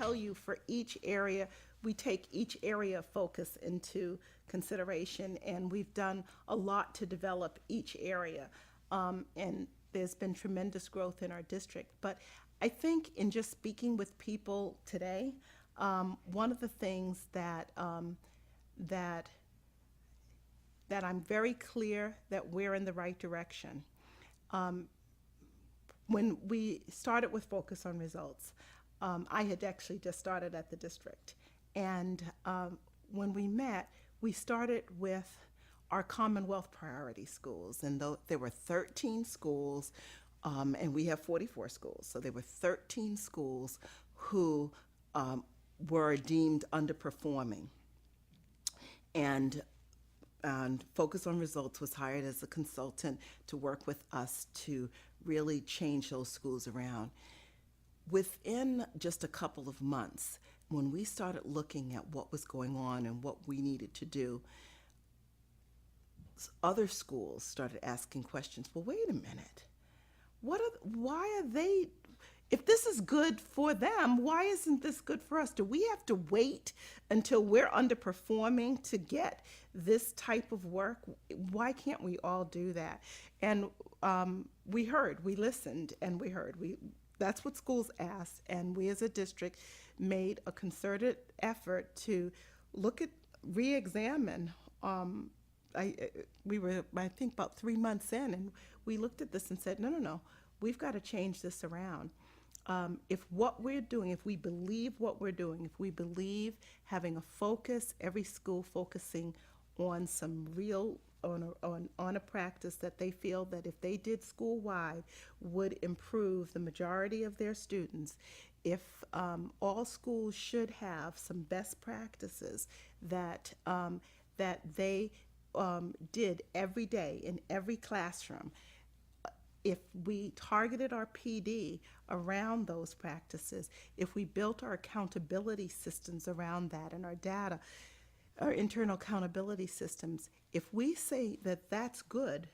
tell you for each area, we take each area of focus into consideration, and we've done a lot to develop each area. And there's been tremendous growth in our district. But I think in just speaking with people today, one of the things that that I'm very clear that we're in the right direction. When we started with Focus on Results, I had actually just started at the district. And when we met, we started with our Commonwealth priority schools. And there were 13 schools, and we have 44 schools. So there were 13 schools who were deemed underperforming. And Focus on Results was hired as a consultant to work with us to really change those schools around. Within just a couple of months, when we started looking at what was going on and what we needed to do, other schools started asking questions. Well, wait a minute. Why are they, if this is good for them, why isn't this good for us? Do we have to wait until we're underperforming to get this type of work? Why can't we all do that? And we listened, and we heard. That's what schools asked, and we as a district made a concerted effort to re-examine. We were, I think, about 3 months in, and we looked at this and said, no, we've got to change this around. If what we're doing, if we believe what we're doing, if we believe having a focus, every school focusing on some real, on a practice that they feel that if they did school-wide would improve the majority of their students, if all schools should have some best practices that they did every day in every classroom, if we targeted our PD around those practices, if we built our accountability systems around that and our data, our internal accountability systems, if we say that that's good,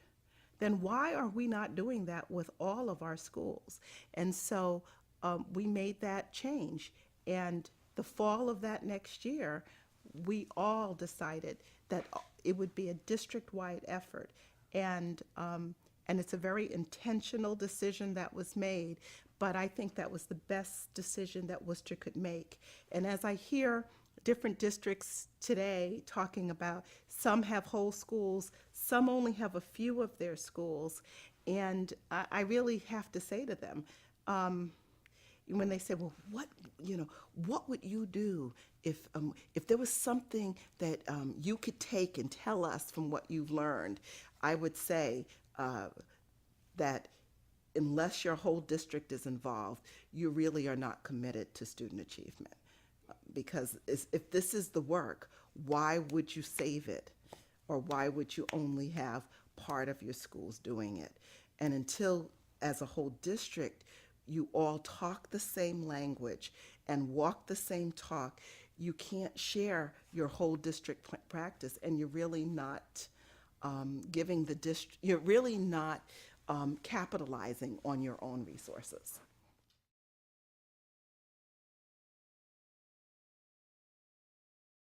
then why are we not doing that with all of our schools? And so we made that change. And the fall of that next year, we all decided that it would be a district-wide effort. And it's a very intentional decision that was made, but I think that was the best decision that Worcester could make. And as I hear different districts today talking about, some have whole schools, some only have a few of their schools, and I really have to say to them, when they say, well, what would you do if there was something that you could take and tell us from what you've learned? I would say that unless your whole district is involved, you really are not committed to student achievement. Because if this is the work, why would you save it? Or why would you only have part of your schools doing it? And until, as a whole district, you all talk the same language and walk the same talk, you can't share your whole district practice, and you're really not giving the district, you're really not capitalizing on your own resources.